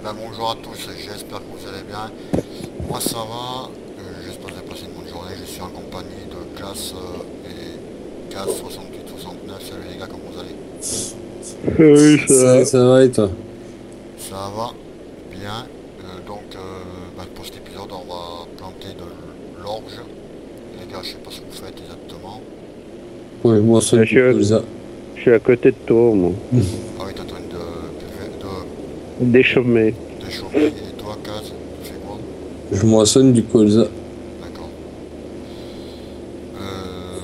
Ben, bonjour à tous, j'espère que vous allez bien. Moi ça va, j'espère que vous avez passé une bonne journée. Je suis en compagnie de Classe et Gaz 68-69. Salut les gars, comment vous allez? Oui, ça Salut, va. ça va et toi? Ça va bien. Ben, pour cet épisode, on va planter de l'orge. Les gars, je sais pas ce que vous faites exactement. Oui, moi, Là, sonne du colza. je suis à côté de toi, moi. Ah oui, t'es en train Déchauffé. de chauffer. Et toi, Gaz, tu fais quoi? Je moissonne du colza. D'accord. Euh,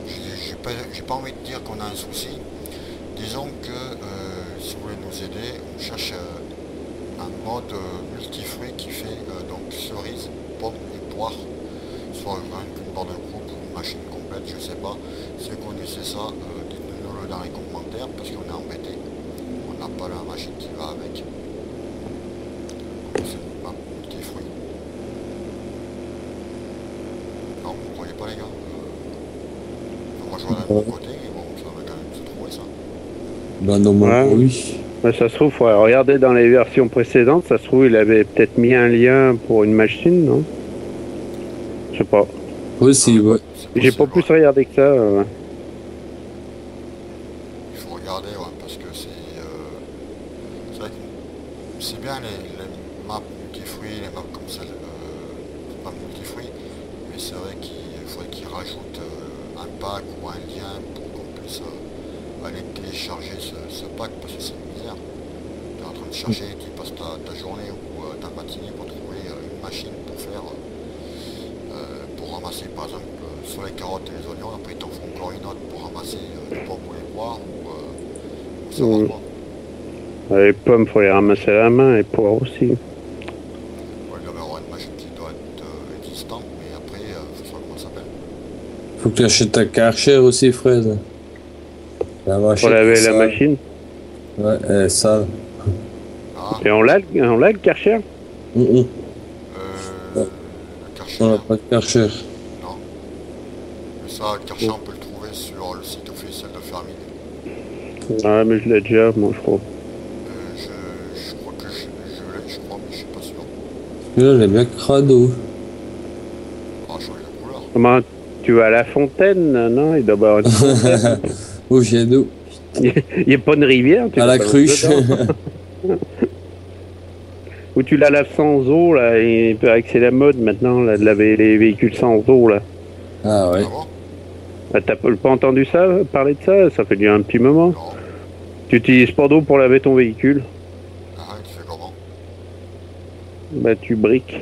j'ai pas envie de dire qu'on a un souci. Disons que si vous voulez nous aider, on cherche un mode multifruit qui fait donc cerise, pomme et poire, soit une barre de groupe ou une machine complète, je sais pas. Si vous connaissez ça, dites-nous-le dans les commentaires parce qu'on est embêté. On n'a pas la machine qui va avec. Donc c'est une map multifruit. Non, vous ne croyez pas les gars? On va rejoindre de mon Ouais. côté et bon, ça va quand même se trouver ça. Bah, normalement, Ouais. oui. Ouais, ça se trouve, faudrait regarder dans les versions précédentes. Ça se trouve, il avait peut-être mis un lien pour une machine, non? Je sais pas. Aussi, ouais. C'est J'ai pas possible, plus ouais. regardé que ça. Il faut regarder, ouais, parce que c'est vrai que c'est bien les maps multifruits, les maps comme celle, pas multifruits, mais c'est vrai qu'il faudrait qu'ils rajoutent un pack ou un lien pour qu'on puisse aller télécharger ce pack, parce que c'est une misère. Tu es en train de chercher, tu passes ta journée ou ta matinée pour trouver une machine pour faire, pour ramasser par exemple sur les carottes et les oignons, après ils t'en font encore une autre pour ramasser les pommes ou les poires ou savoir Hmm. quoi. Les pommes, faut les ramasser à la main, et poires aussi. Ouais, il doit y avoir une machine qui doit être existante, mais après, faut savoir comment ça s'appelle. Faut que tu achètes ta Karcher aussi, fraise. La Pour machine est laver la sale. machine. Ouais, elle est sale. Ah, Et on l'a le Karcher? Ouais. le Karcher, On n'a pas de Karcher. non. Mais ça, le Karcher, on peut le trouver sur le site officiel de Fermil. Ah, mais je l'ai déjà, moi, je crois. Je crois que je l'ai, je crois, mais je suis pas sûr. Celui-là, il est bien crado. Ah, changer de couleur. Comment tu vas à la fontaine, non? Il doit y avoir une fontaine. Au jet d'eau. Il n'y a pas une rivière, tu À vas la pas mettre cruche. dedans. Ou tu la laves sans eau, là, et il paraît que c'est la mode maintenant, là, de laver les véhicules sans eau, là. Ah ouais. Ah bon? Ah, t'as pas entendu ça, parler de ça? Ça fait déjà un petit moment. Non. Tu utilises pas d'eau pour laver ton véhicule? Ah, tu fais comment? Bah, tu briques.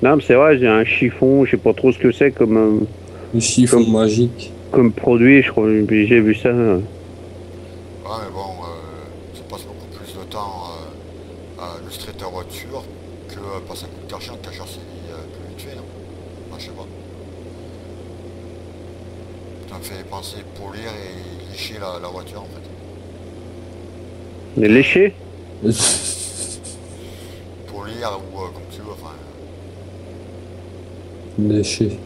Non, mais c'est vrai, j'ai un chiffon, je sais pas trop ce que c'est Le chiffon comme, magique. comme produit, je crois, puis j'ai vu ça. Ouais, mais bon, ça passe beaucoup plus de temps à illustrer ta voiture que passer un coup de Karcher. Le Karcher, c'est plus vite fait, non? Enfin, je sais pas. Ça me fait penser polir et lécher la voiture, en fait. Les léchés? Polir ou comme tu veux, enfin. Léché.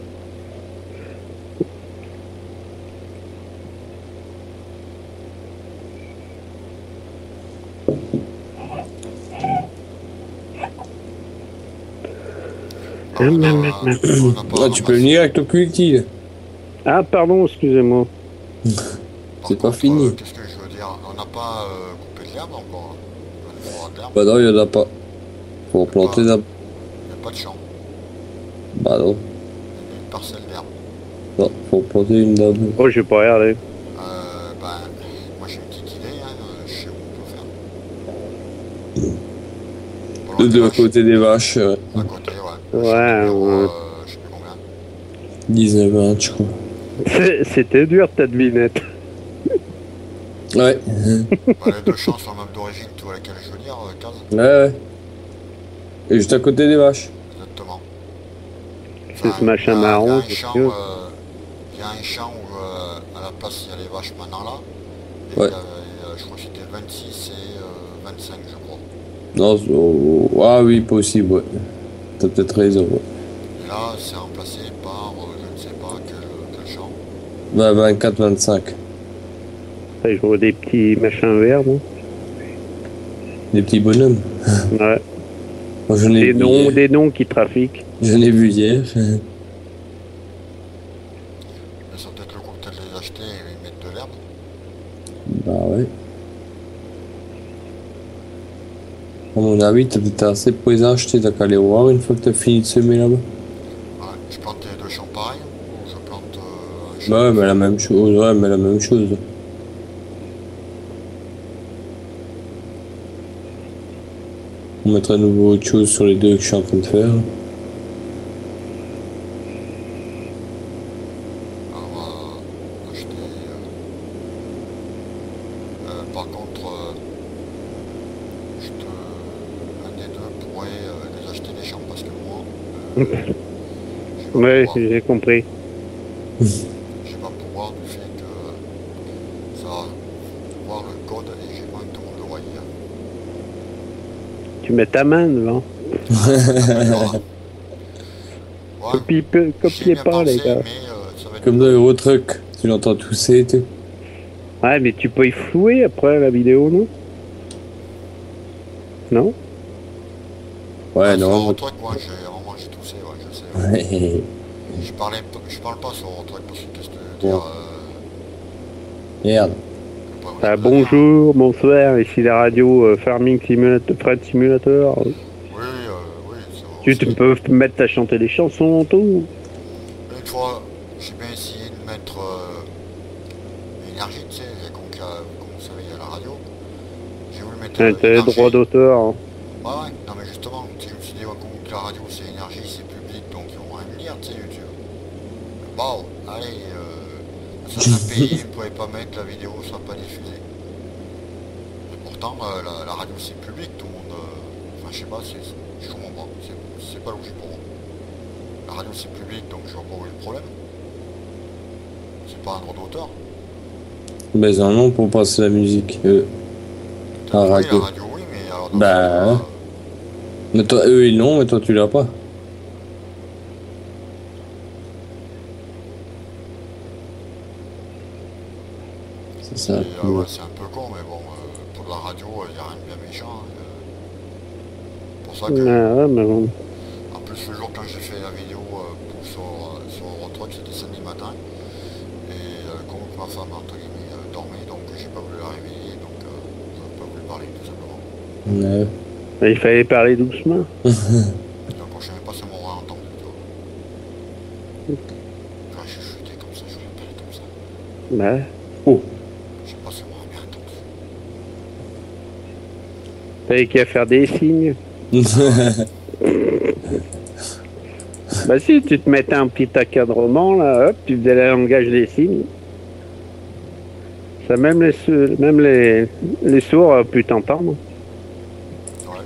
Ah oui, on n'a pas Ah, tu peux ramassé. venir avec ton culti, là. Ah, pardon, excusez-moi. Par C'est pas contre, fini. qu'est-ce que je veux dire? On n'a pas coupé de l'herbe encore, hein. Il nous faudra de l'herbe. Bah non, il y en a pas. Faut Il n'y a, planter d'abord. il y a pas de champ. Bah non. Il y a une parcelle d'herbe. Non, faut planter une d'abord. Oh, j'ai pas regardé. Ben, moi j'ai une petite idée, hein, je sais où on peut faire. Pas loin De des deux vaches. côtés des vaches, À côté, ouais. Ouais, Champ numéro, ouais. je sais plus combien. 19-20, je crois. C'était dur ta devinette. Ouais. Ben, les deux champs sont même d'origine, tu vois laquelle je veux dire, Kaz? Ouais, ouais. Et juste à côté des vaches. Exactement. C'est ce Il y machin a, il y a marron, un c'est champ, sûr. il y a un champ où à la place il y a les vaches maintenant là. Et Ouais. je crois que c'était 26 et 25 je crois. Non, ah oui, possible, ouais. T'as peut-être raison, ouais. Et là c'est remplacé par je ne sais pas quel champ. Bah, 24-25. Je vois des petits machins verts, bon. Des petits bonhommes. Ouais. Moi, j'en ai vu hier. Des noms qui trafiquent. J'en ai vu hier. Mais ça peut-être le coup peut-être les acheter et y mettre de l'herbe. Bah ouais. À mon avis, t'as assez pour les acheter, t'as qu'à les voir une fois que t'as fini de semer là-bas. Ouais, je plante les deux champs pareils ou je plante un champ. Bah ouais, mais la même chose, ouais, mais la même chose. On mettra à nouveau autre chose sur les deux que je suis en train de faire. Alors, on va acheter. Par contre, un des deux pourrait les acheter les champs parce que moi, je vais pas Ouais, pouvoir. j'ai compris. Je vais pas pouvoir du fait que ça va voir le code et j'ai pas tout le monde le voyait. Tu mets ta main devant. Ouais, Copiez bien pas, les pensé, gars. mais ça va être Comme dans Eurotruck, tu l'entends tousser et tout. Ouais, mais tu peux y flouer après la vidéo, non? Non? Ouais, sur non. truc, moi j'ai toussé, ouais, je sais. Ouais. Je parle pas sur truc parce que qu'est-ce que tu veux Bon. dire Merde. Bonjour, bonsoir, ici la radio Farming Simulator, Fred Simulator. Oui, Tu c'est peux te mettre à chanter des chansons, tout. une fois, j'ai bien essayé de mettre l'énergie, tu sais, comme vous savez, il y a la radio. J'ai voulu mettre T'as l'énergie. droit d'auteur. Hein. Ouais, non mais justement, tu sais, je me suis dit, ouais, comme que la radio c'est énergie, c'est public, donc ils vont rien me dire, tu sais, YouTube. Bon, allez, certains pays, ils ne pouvaient pas mettre la vidéo, ça sera pas diffusé. Et pourtant, la radio c'est public, tout le monde. Enfin, je sais pas, je comprends pas, c'est pas logique pour moi. La radio c'est public, donc je vois pas où est le problème. C'est pas un droit d'auteur. Mais non, pour passer la musique. La Oui, radio. la radio, oui, mais alors dans Bah, ce cas-là, Mais toi, eux ils l'ont, mais toi tu l'as pas. C'est ça. ouais, c'est un peu con, mais bon, pour de la radio, il n'y a rien de bien méchant. Pour ça que, Ouais, mais bon. en plus, le jour quand j'ai fait la vidéo sur Eurotruck, c'était samedi matin. Et comme ma femme, entre guillemets, dormait, donc j'ai pas voulu la réveiller, donc je n'ai pas voulu parler, tout simplement. Ouais. Mais il fallait parler doucement. Donc je savais pas si on m'aurait entendu, tu vois. J'aurais chuchoté comme ça, j'aurais parlé comme ça. Ouais. Oh. Je sais pas si on m'aurait bien entendu. T'avais qu'à faire des signes. Bah si, tu te mettais un petit encadrement, là, hop, tu faisais le langage des signes. Ça, même les sourds ont pu t'entendre. Ouais.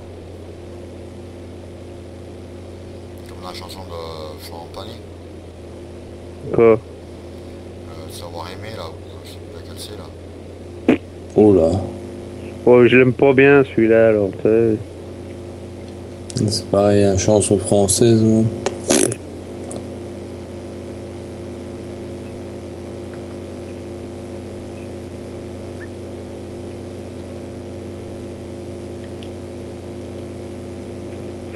Comme la chanson de Florent Pagny, Quoi. Savoir aimer, là, ou je sais plus laquelle c'est, là. Oh là. Oh, je l'aime pas bien celui-là, alors, tu sais. C'est pareil, une chanson française. Moi.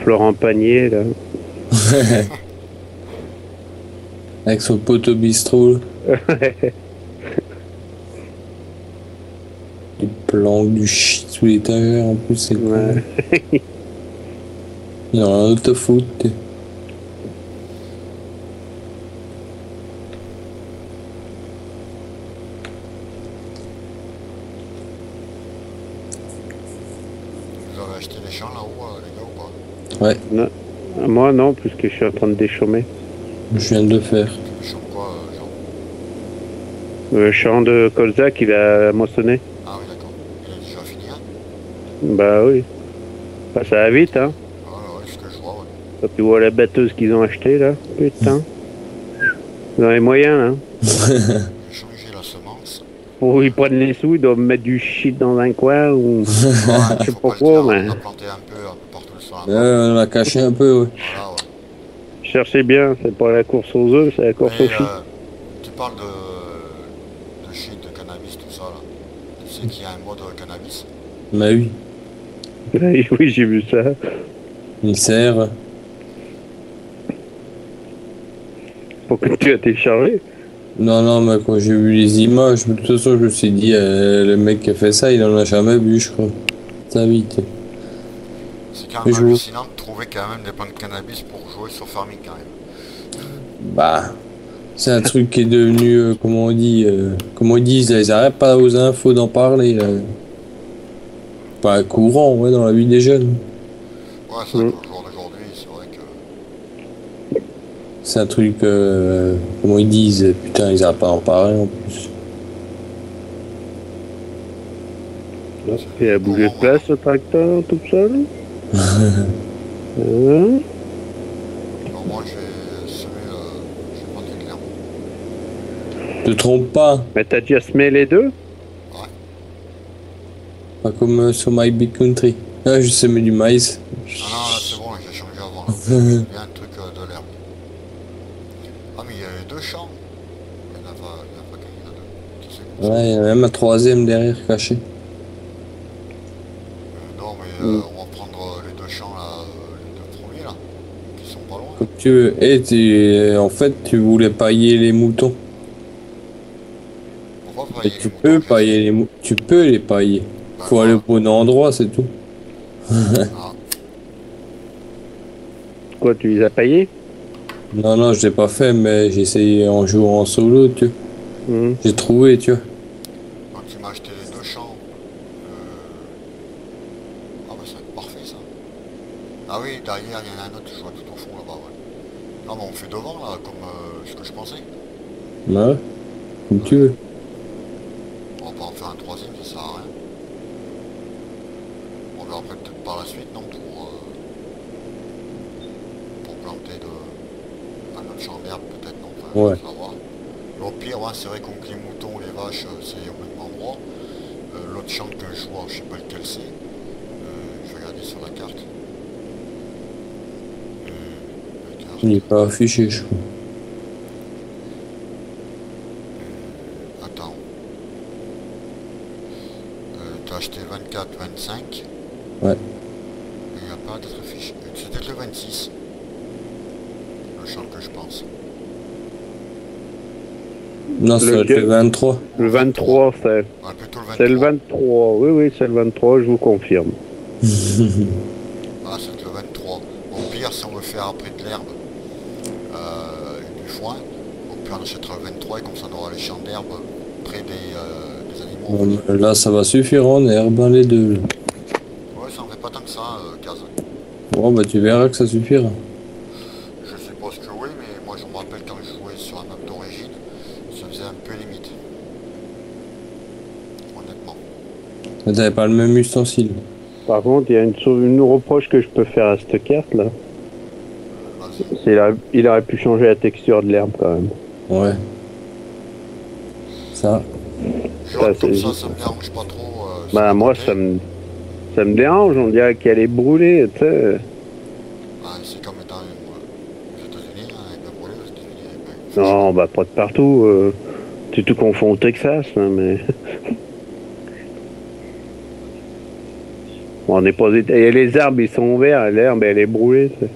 Florent Pagny, là. Avec son poteau bistrot. Du planque, du shit sous l'étagère en plus, c'est cool. Ouais. Il y en a un autre à foutre. Vous avez acheté les champs là-haut, les gars, ou pas? Ouais, Non. Moi, non, puisque je suis en train de déchaumer. je viens de le faire. Les champs quoi, genre? Le champ de Colzac, il a moissonné. Ah oui, d'accord. Il a déjà fini, hein? Bah oui. Bah, ça va vite, hein. Ouais, ouais, c'est ce que je vois, ouais. Quand tu vois la batteuse qu'ils ont achetée, là. Putain. Ils ont les moyens, là. J'ai changé la semence. Pour ils prennent les sous, ils doivent mettre du shit dans un coin ou... Ouais, Je sais faut pas pas le quoi, dire, mais... on a planté un peu partout sur la map. On l'a caché un peu, ouais. Voilà, ouais. Cherchez bien, c'est pas la course aux œufs, c'est la course Mais aux shit. tu parles de shit, de cannabis, tout ça, là. Tu sais qu'il y a un mode cannabis. Bah oui. Oui, j'ai vu ça. Il sert. Pourquoi tu as téléchargé? Non, non, mais quand j'ai vu les images, de toute façon, je me suis dit, le mec qui a fait ça, il en a jamais vu, je crois. Ça vite. C'est quand Mais même je vois. hallucinant de trouver quand même des plants de cannabis pour jouer sur Farming quand même. Bah, c'est un truc qui est devenu, comment ils disent, là, ils arrêtent pas aux infos d'en parler, là. Pas courant, ouais, dans la vie des jeunes. Ouais, c'est vrai Hmm. qu'au jour d'aujourd'hui, c'est vrai que... C'est un truc, comment ils disent, putain, ils arrêtent pas d'en parler en plus. Il a bougé de Courant place maintenant. ce tracteur tout seul. Hein. Alors moi, je vais planter de l'herbe. Te trompe pas, Mais t'as déjà semé les deux? Ouais. pas comme sur My Big Country. Ah, je semais du maïs. Ah non, là c'est bon, j'ai changé avant là. J'ai bien un truc de l'herbe. Ah mais il y a les deux champs. Il y en a pas qu'un, il y en a deux. Qui c'est comme ça? Ouais, il y en a même un troisième derrière caché. Non mais Hmm. on va prendre les deux champs là, les deux premiers là, qui sont pas loin. Comme tu veux. Et en fait, tu voulais pailler les moutons. On va Et pailler les tu moutons, peux j'ai essayé. pailler les moutons. Tu peux les pailler. Bah Faut aller voilà. au bon endroit, c'est tout. Ah, Quoi, tu les as payés? Non, non, je l'ai pas fait, mais j'ai essayé en jouant en solo, tu vois. Hmm. J'ai trouvé, tu vois. donc il m'a acheté les deux champs. Ah bah ça va être parfait ça. Ah oui, derrière il y en a un autre, je vois tout au fond là-bas, ouais. Non mais on fait devant là, comme ce que je pensais. Ouais, comme tu Ouais. veux. On va pas en faire un troisième, ça sert à rien. On verra après peut-être par la suite, non, pour planter un autre champ d'herbe, peut-être, non, enfin, Ouais. ça va voir. Mais au pire, ouais, c'est vrai qu'on les moutons, les vaches, c'est au même endroit. L'autre champ que je vois, je sais pas lequel c'est. Je vais regarder sur la carte. La carte. Il n'est pas affiché, je crois. Attends. T'as acheté 24, 25. Ouais. Il n'y a pas d'être affiché. C'est peut-être le 26. Le champ que je pense. Non, ça doit être le 23. Le 23, Ouais, plutôt le c'est le 23. 23. Oui, oui, c'est le 23, je vous confirme. Ah, c'est le 23. Au pire, si on veut faire après de l'herbe et du foin, au pire on achètera le 23 et comme ça on aura les champs d'herbe près des animaux. On va dire. Là, ça va suffire en herbe, hein, les deux. Là. Ouais, ça en fait pas tant que ça, Kaz. Bon, bah, tu verras que ça suffira. Je suppose que oui, mais moi je me rappelle quand je jouais sur un map d'origine, ça faisait un peu limite. Honnêtement. Mais t'avais pas le même ustensile. Par contre, il y a une reproche que je peux faire à cette carte là. Vas-y. C'est il aurait pu changer la texture de l'herbe quand même. Ouais. Ça. Jaune Ça, comme c'est- ça me dérange pas trop. Bah, moi, ça me dérange. On dirait qu'elle est brûlée, tu sais. Ah, c'est comme étant aux États-Unis, hein, avec le brûlé aux États-Unis. Ben, Non, bah, pas de partout. Tu te confonds au Texas, hein, mais. Bon, on n'est pas. Et les arbres, ils sont verts, l'herbe, elle est brûlée, tu sais.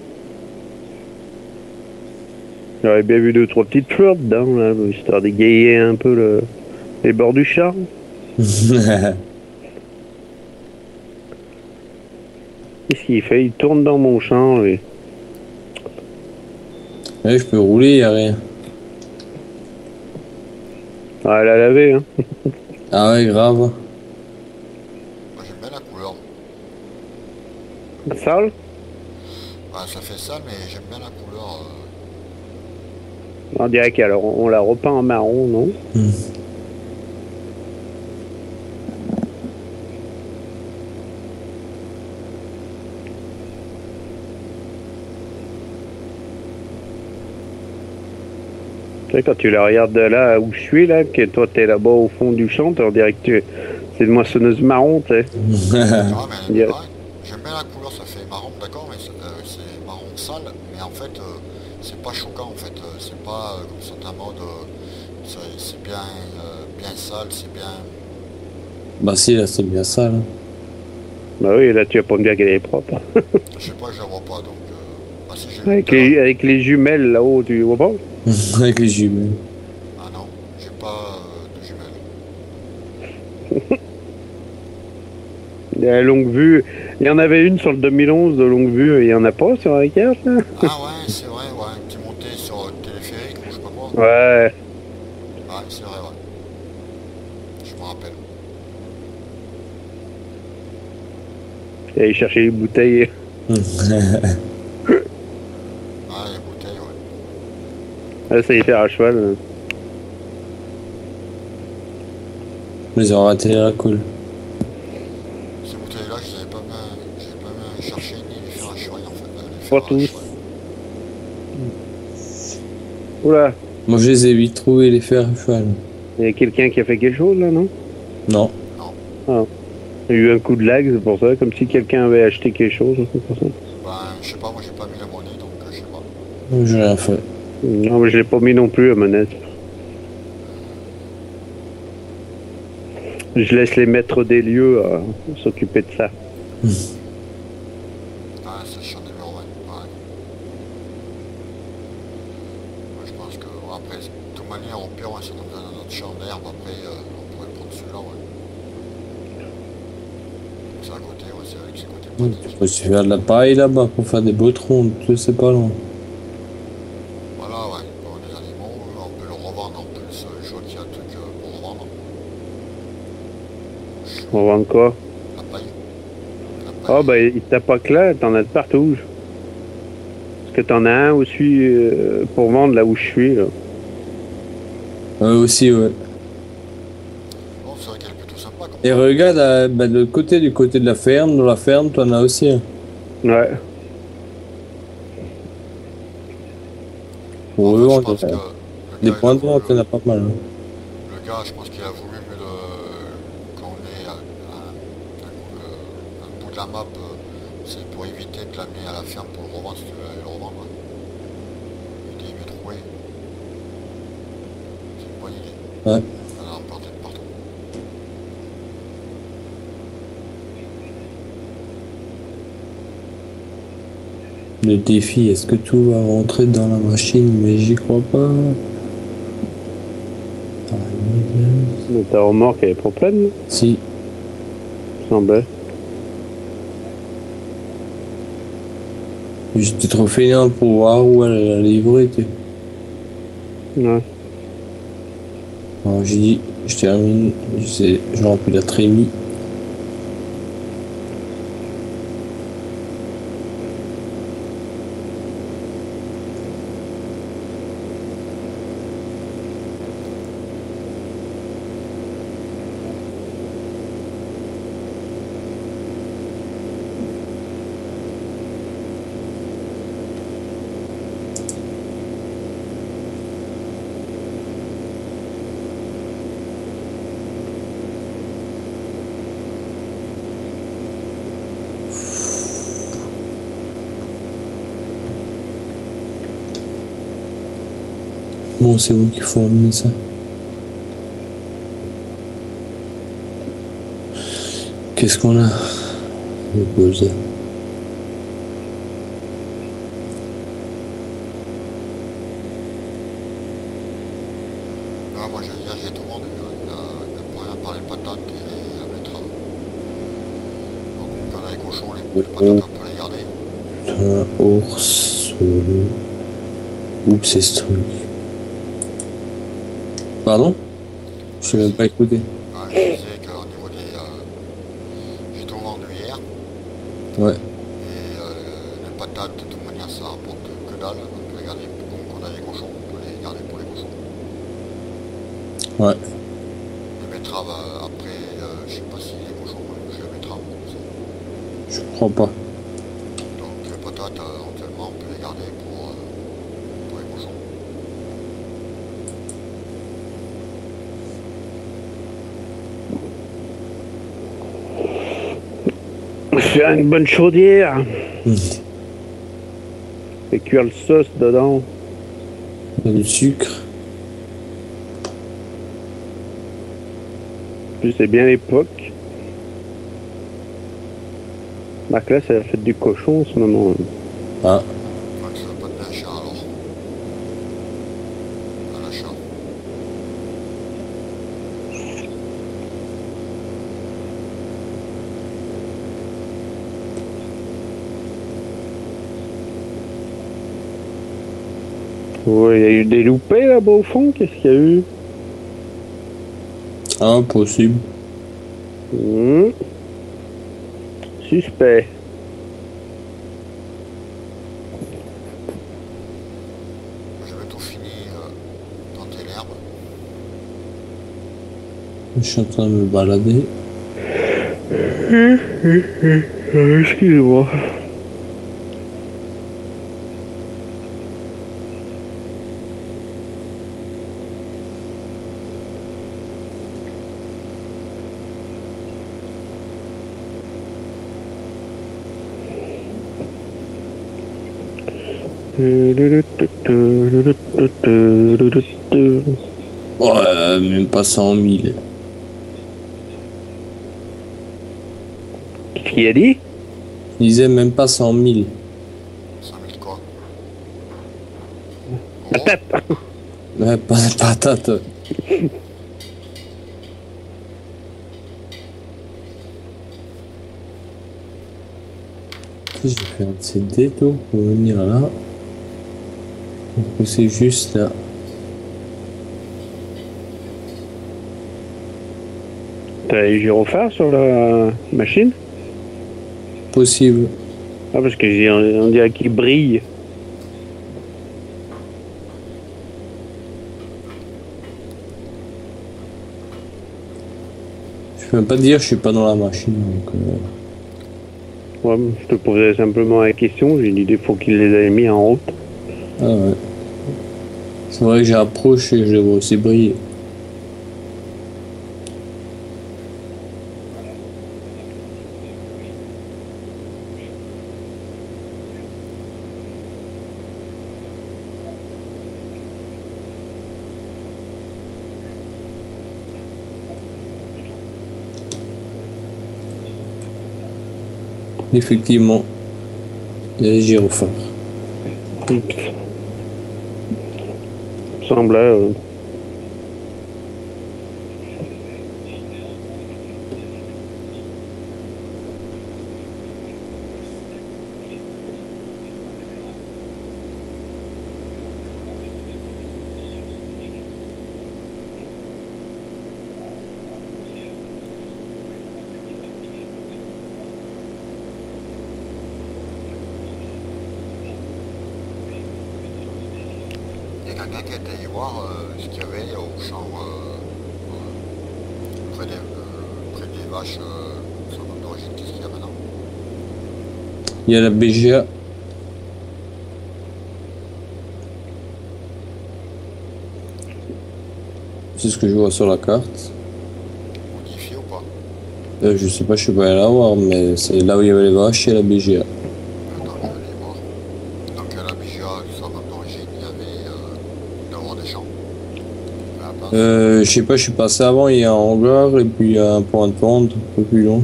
J'aurais bien vu deux, trois petites fleurs dedans, là, histoire d'égayer un peu les bords du champ. Qu'est-ce qu'il fait? Il tourne dans mon champ, lui. Ouais, je peux rouler, y a rien. Ah, elle a lavé, hein. Ah, Ah ouais, grave. moi j'aime bien la couleur. Sale? Ah, ça fait ça, mais j'aime bien la couleur. On dirait qu'on l'a repeint en marron, non? Tu sais, quand tu la regardes de là où je suis, là, que toi t'es là-bas au fond du champ, on dirait que c'est une moissonneuse marron, tu sais. Ah, mais Il y a- ouais, j'aime bien la couleur, ça fait marron, d'accord, mais c'est marron sale, mais en fait, c'est pas choquant, en fait. C'est pas comme certains modes, c'est bien, bien sale, c'est bien. Bah si, là, c'est bien ça, là. Bah oui, là tu vas pas me dire qu'elle est propre. Je sais pas, je la vois pas, donc... Ah si, j'ai vu Avec les jumelles là-haut, tu vois pas? Avec les jumelles. Ah non, j'ai pas de jumelles. La longue vue, il y en avait une sur le 2011 de longue vue, et il y en a pas sur la carte là? Ah ouais, c'est vrai, ouais, tu montais sur le téléphérique ou je sais pas quoi. Ouais, Ouais, c'est vrai, ouais. Je me rappelle. et aller chercher les bouteilles. Ah, les bouteilles, ouais. Là, ça y faire à cheval. Mais ils ont raté la cool. Ces bouteilles-là, j'ai pas bien cherché ni les faire à cheval, en fait. Les Pas faire à tous. cheval. Oula, Moi, je les ai vite trouvés, les fers à cheval. il y a quelqu'un qui a fait quelque chose là, non? Non. Non. Ah. Il y a eu un coup de lag, c'est pour ça, comme si quelqu'un avait acheté quelque chose. C'est pour ça. Ben, je sais pas, moi j'ai pas mis la monnaie, donc je sais pas. J'ai rien fait. Non, mais je l'ai pas mis non plus à manette. Je laisse les maîtres des lieux s'occuper de ça. Ah, c'est sur numéro 20. Ouais. Moi, je pense que, bon, après, de toute manière, au pire, ouais, si on a besoin d'un autre champ d'herbe, après, on pourrait prendre celui-là, ouais. C'est à côté, ouais, c'est vrai que c'est à côté de Tu peux se faire de la paille là-bas pour faire des bottes rondes, tu sais pas loin. Voilà, ouais, pour les animaux, on peut le revendre en plus. Je vois qu'il y a un truc pour revendre. On vend quoi? La paille. La Ah paille. bah il t'a pas que là, t'en as de partout. Parce que t'en as un aussi pour vendre là où je suis. Là. Aussi, ouais. Bon, c'est vrai qu'elle est plutôt sympa comme Et ça. regarde, bah, de l'autre côté, du côté de la ferme, dans la ferme, t'en as aussi un. Ouais. Pour En eux, fait, je on pense que a le des gars, points de vente, il y en a pas mal. Hein. le gars, je pense qu'il a voulu qu'on ait un bout de la map, c'est pour éviter de l'amener à la ferme pour le revendre si tu veux aller le revendre. Il dit, mais trouver. C'est une bonne idée. Ouais. On a emporté de partout. Le défi, est-ce que tout va rentrer dans la machine? Mais j'y crois pas. Mais ta remorque elle est pas pleine, là, Si. semblait. J'étais trop fainéant pour voir où elle allait livrer. Ouais. Alors j'ai dit, je termine, je remplis la trémie. Bon, c'est vous qu'il faut emmener ça. Qu'est-ce qu'on a? Le pose. Ah, moi, j'ai tout vendu. Hein. Il y a plus rien par les patates et la betterave. Donc, on a les cochons, les patates, on peut les garder. Un ours. Oups, c'est ce truc. Pardon? Je sais même pas écouter. Ah, je disais qu'au niveau des... j'ai tout vendu hier. Ouais. Et les patates, de toute manière, ça rapporte que dalle. On peut les garder. Donc, on a les cochons, on peut les garder pour les cochons. Ouais. Les betteraves, après, je sais pas si les cochons vont manger les betteraves. Je crois pas. Donc, les patates, éventuellement, on peut les garder pour les cochons. Faire une bonne chaudière. Mmh. Et cuire le sauce dedans. Il y a du sucre. En plus, c'est bien l'époque. Bah que là, c'est la fête du cochon en ce moment. Ah, Ouais, ça va pas de l'achat alors. À l'achat. Ouais, il y a eu des loupés là-bas au fond. Qu'est-ce qu'il y a eu? impossible. Hmm. Suspect. Je vais tout finir planter l'herbe. Je suis en train de me balader. Excusez-moi. Ouais, même pas 100 000. Qu'est-ce qu'il a dit? Il disait même pas 100 000. 5000 quoi. Oh, Patate. Ouais, pas de patate. Je vais faire un CD tout pour venir là. Donc c'est juste là. T'as les gyrophares sur la machine? Possible. Ah, parce que on dirait qu'il brille. Je peux même pas dire, je suis pas dans la machine. Donc, Ouais, je te posais simplement la question. J'ai dit des fois qu'il les avait mis en route. ah ouais. C'est vrai que j'ai approché et je les vois aussi briller. Effectivement, il y a les gyrophares. Oups. Semble il y a quelqu'un qui est allé voir ce qu'il y avait au champ près des vaches, son nom d'origine, qu'est-ce qu'il y a maintenant? Il y a la BGA. C'est ce que je vois sur la carte. Modifié ou pas? Je sais pas, je suis pas allé la voir, mais c'est là où il y avait les vaches et la BGA. Attends, je vais aller voir. Donc à la BGA, son nom d'origine, il y avait devant des champs. À la place. Je sais pas, je suis passé avant, il y a un hangar et puis il y a un point de vente un peu plus long.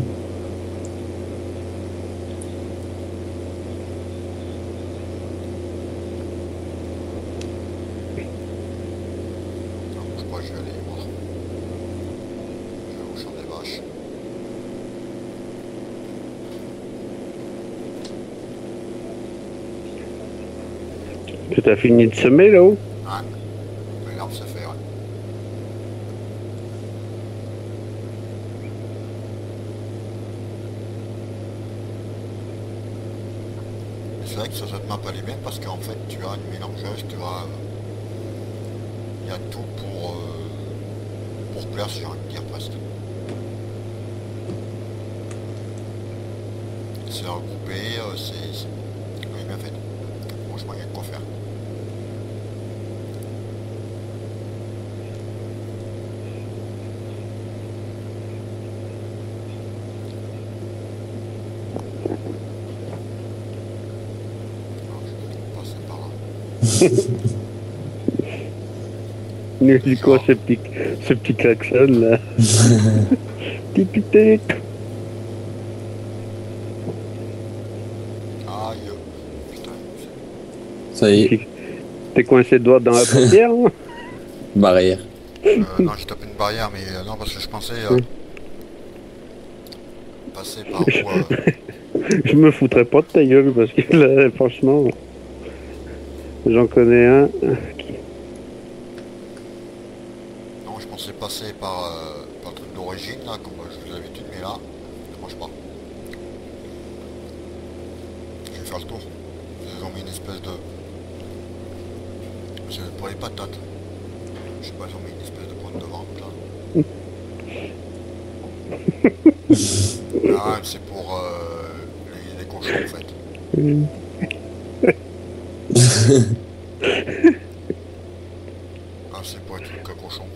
Non, je crois que je vais aller voir. Je vais au champ des vaches. que t'as fini de semer là-haut. Ouais. L'herbe se fait, ouais. C'est vrai que sur cette map elle est bien parce qu'en fait tu as une mélangeuse, tu as. Il y a tout pour plaire si j'ai envie de dire presque. C'est regroupé, elle est bien fait. Franchement il y a de quoi faire. Alors, je vais passer par là. Mais c'est quoi ce petit klaxon là? Tic tic tic. Ça y est, T'es coincé de doigts dans la paupière, hein. barrière. Non, j'ai tapé une barrière, mais non, parce que je pensais passer par où... Je me foutrais pas de ta gueule parce que là, franchement, j'en connais un. Non, je pensais passer par le truc d'origine, là, comme je fais l'habitude, mais là, ça marche pas. Je vais faire le tour. Ils ont mis une espèce de... C'est pour les patates. Je sais pas, ils ont mis une espèce de pointe de vente, là. Ah, c'est pour les cochons, en fait. Ah, c'est pour les trucs cochons.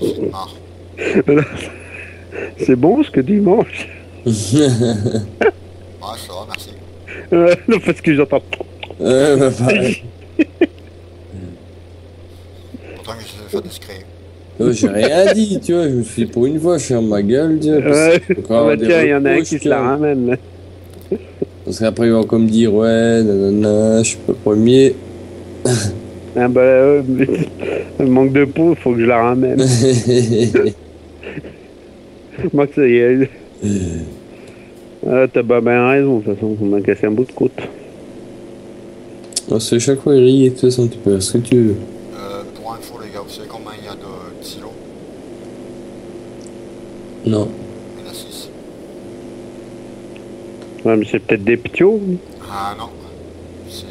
C'est une marre. C'est bon ce que tu manges. Ah, ça va, merci. Non, parce que j'entends. Bah, pareil. Pourtant, je sais faire discret. J'ai rien dit, tu vois, je me suis dit, pour une fois, je ferme ma gueule, tu vois, parce qu'il faut Ah bah avoir des tiens, il y en a un reproches, qui se tu la vois. ramène. Là. Parce qu'après, ils vont comme dire, ouais, nanana, je suis pas premier. Ah bah, le manque de peau, faut que je la ramène. Moi, que ça y est. Ah, t'as pas bien raison, de toute façon, on m'a cassé un bout de côte. Oh, c'est chaque fois, il rit, et de toute façon, tu peux faire ce que tu veux. Pour info, les gars, vous savez combien il y a de silos? Non. Il y en a 6. Ouais, mais c'est peut-être des ptios. Ah non, c'est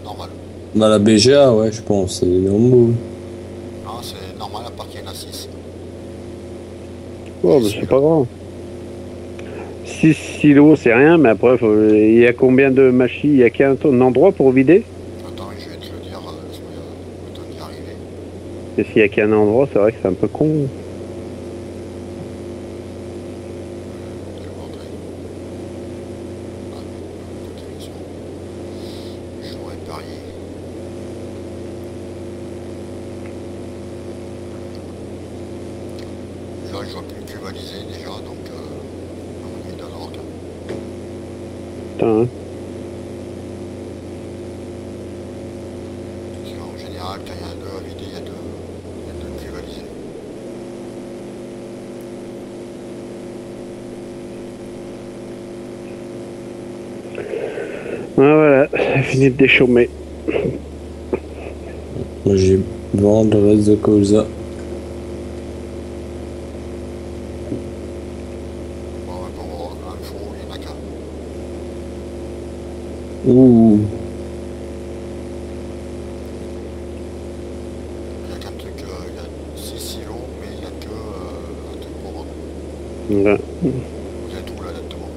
normal. Dans la BGA, ouais, je pense, c'est normaux. Non, c'est normal, à part qu'il y en a 6. Oh, bah, c'est pas grave. 6 silos, c'est rien, mais après, il y a combien de machines? Il y a qu'un endroit pour vider? Attends, je vais te le dire, laisse-moi le temps d'y arriver. Et s'il y a qu'un endroit, c'est vrai que c'est un peu con. Je vais montrer. Ah, continuation. J'aurais parié. Là, je vois plus que balisé déjà, donc on est dans l'ordre. Putain, hein. Parce qu'en général, quand il y a 2 à vider, il y a 2 culs balisés. Voilà, c'est fini de déchaumer. Moi, j'ai vendu le reste de Colza. Bon, pour info, il y en a qu'un. Ouh. Il y a qu'un truc, il y a 6 silos, mais il n'y a que un truc pour vendre. Voilà. Vous êtes où là exactement?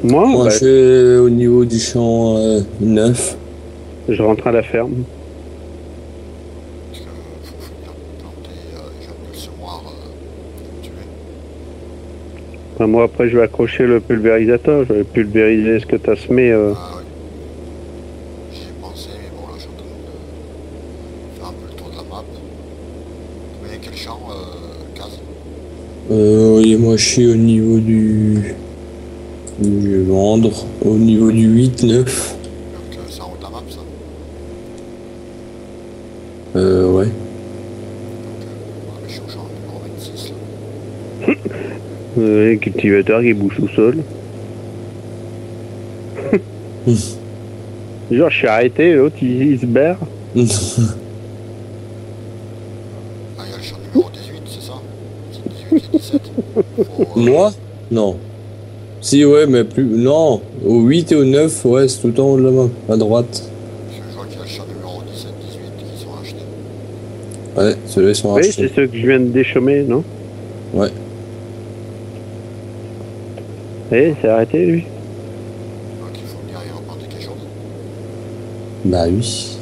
Moi, Moi, bah, je suis au niveau du champ 9. je rentre à la ferme. Parce qu'il faut finir de planter, j'ai amené le semoir tué. Enfin, moi, après, je vais accrocher le pulvérisateur. Je vais pulvériser ce que tu as semé. Ah oui. J'y ai pensé, mais bon là je suis en train de faire un peu le tour de la map. Vous voyez quel champ, Kaz? Oui, moi, je suis au niveau je vais vendre au niveau du 8-9. Donc c'est en haut de la map ça. Ouais. Donc je suis au champ numéro 26 là. Le cultivateur qui bouge tout seul. Genre, je suis arrêté, l'autre, il se berre. Ah il y a le champ numéro 18, c'est ça? C'est 18 et 17. Faut, Moi? Non. Si, ouais, mais plus. Non. Au 8 et au 9, ouais, c'est tout en haut de la main, à droite. parce que je vois qu'il y a le champ numéro 17, 18 qui sont achetés. Ouais, ceux-là, ils sont Oui, rachetés. c'est ceux que je viens de déchaumer, non? Ouais. Eh, c'est arrêté, lui. Donc il faut venir y replanter quelque chose. Bah oui.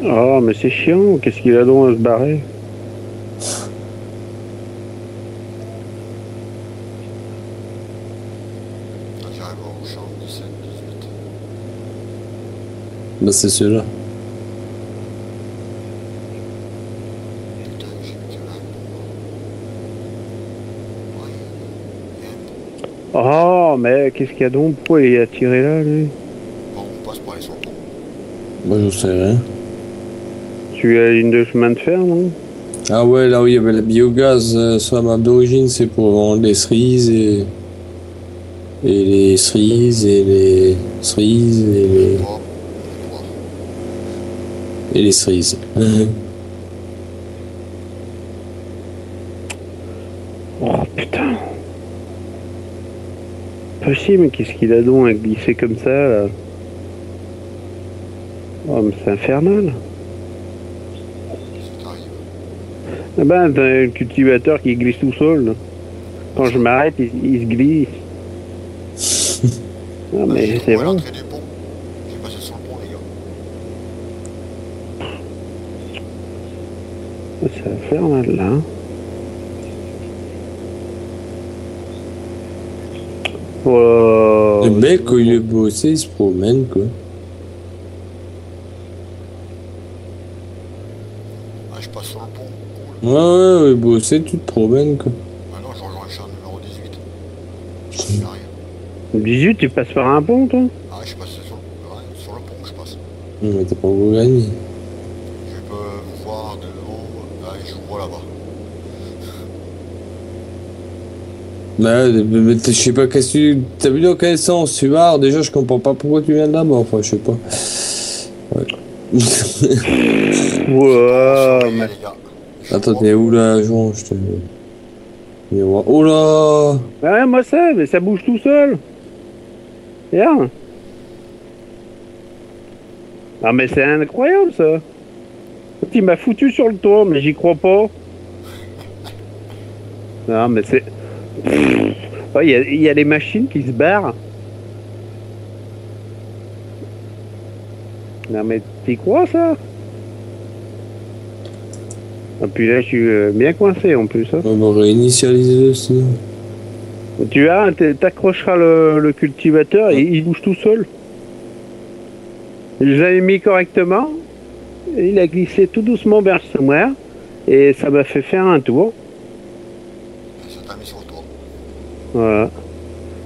Oh, mais c'est chiant. Qu'est-ce qu'il a donc à se barrer? Là j'arrive au champ 17, 18. Bah c'est ceux-là. Putain, j'ai vu qu'il y en a un pour moi. Ouais. Oh, mais qu'est-ce qu'il y a donc? Pourquoi il est attiré là, lui? Bon, on passe par les sur le pont. Moi, j'en sais rien. Tu as la ligne de chemin de fer, non? Ah ouais, là où il y avait la biogaz sur la map d'origine, c'est pour vendre les cerises et les cerises et les cerises Bon, bon. et les cerises. Oh putain. Possible, mais qu'est-ce qu'il a donc à glisser comme ça là? Oh, mais c'est infernal. Ça t'arrive. Ah ben, t'as un cultivateur qui glisse tout seul, là. Quand je m'arrête, il se glisse. Ah, Bah, mais j'ai c'est trouvé bon. l'entrée du pont. J'ai passé sur le pont, les gars. C'est infernal là. Hein. Oh, Le mec, au lieu de bosser, il se promène, quoi. Ah, je passe sur le pont. Ouais, Cool. ouais, au lieu de bosser, tu te promènes, quoi. Maintenant, je rejoins le champ numéro 18. Il n'y a rien. 18, tu passes par un pont, toi? Ah, je suis passé sur le pont, je passe. Mais t'as pas beaucoup gagné. Je peux vous voir de haut. Ah, je vous vois là-bas. Bah, je sais pas, qu'est-ce que tu... T'as vu dans quel sens tu vas? Déjà, je comprends pas pourquoi tu viens de là-bas, enfin, je sais pas. Ouais. Wow, Surveillez, mais... les gars. Je Attends, vois. t'es où là, Jean? Je te... Viens voir. Oh là! Ouais, moi ça, mais ça bouge tout seul. Regarde. Ah, mais c'est incroyable ça. Il m'a foutu sur le toit, mais j'y crois pas. Non, mais c'est. Ouais, il y a les machines qui se barrent. Non, mais t'y crois ça? Ah, puis là, je suis bien coincé en plus. Hein. On va réinitialiser le sinon. Tu verras, t'accrocheras le cultivateur et il bouge tout seul. Je l'avais mis correctement. Et il a glissé tout doucement vers le sommaire. Et ça m'a fait faire un tour. Et ça t'a mis sur le toit. Voilà.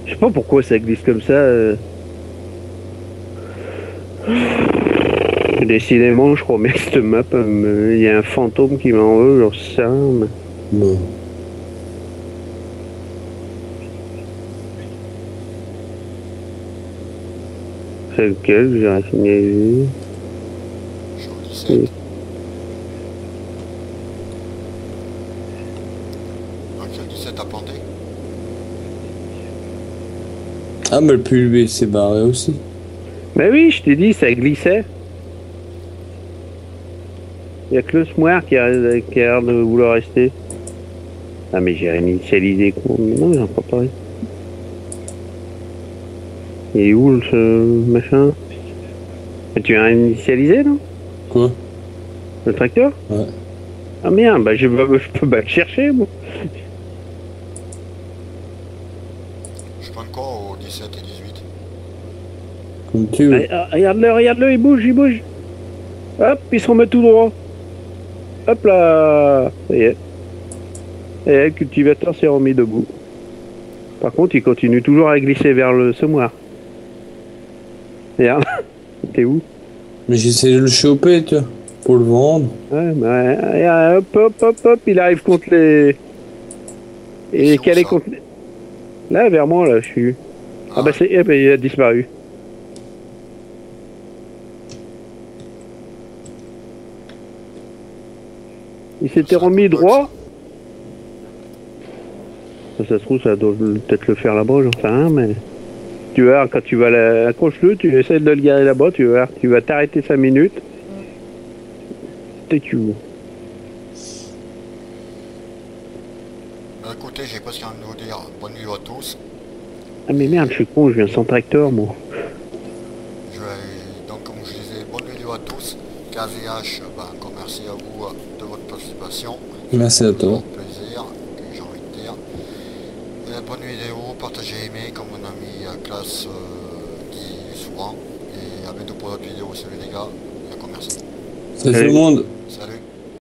Je sais pas pourquoi ça glisse comme ça. Décidément, je crois bien que cette map, il y a un fantôme qui m'en veut, j'en sais rien. Mais... Bon. C'est lequel? J'ai rien vu. Je suis au 17. Donc, le 17 a planté. Ah, mais le PUB s'est barré aussi. Mais oui, je t'ai dit, ça glissait. Il n'y a que le smoire qui a l'air de vouloir rester. Ah, mais j'ai réinitialisé quoi. Mais non, j'en crois pas. Il est où ce machin? Mais tu as réinitialisé, non? Quoi? Le tracteur? Ouais. Ah merde, bah je peux pas le chercher, moi. Je prends encore au 17 et 18. Comme tu veux. Regarde-le, il bouge, il bouge. Hop, il se remet tout droit. Hop là. Ça y est. Et le cultivateur s'est remis debout. Par contre, il continue toujours à glisser vers le semoir. Regarde. T'es où? Mais j'essaie de le choper, tu vois, pour le vendre. Ouais, bah, regarde, hop, hop, hop, hop, il arrive contre les... Il C'est est où, calé ça? contre les... Là, vers moi, là, je suis... Ah bah c'est... Eh ben, il a disparu. Il s'était remis droit. Ça se trouve, ça doit peut-être le faire là-bas, j'en sais rien, mais... Tu vois, quand tu vas accroche-le, tu essaies de le garer là-bas, tu vas t'arrêter 5 minutes. T'es tu où? D'un côté, j'ai presque envie de vous dire bonne nuit à tous. Ah mais merde, je suis con, je viens sans tracteur, moi. Donc, comme je disais, bonne nuit à tous. KVH, ben, encore merci à vous de votre participation. Merci à toi. Plaisir, que j'ai envie de dire. Bonne vidéo, partagez, aimez, comme mon ami Classe dit souvent. Et à bientôt pour d'autres vidéos. Salut les gars, et encore merci. Salut tout le monde.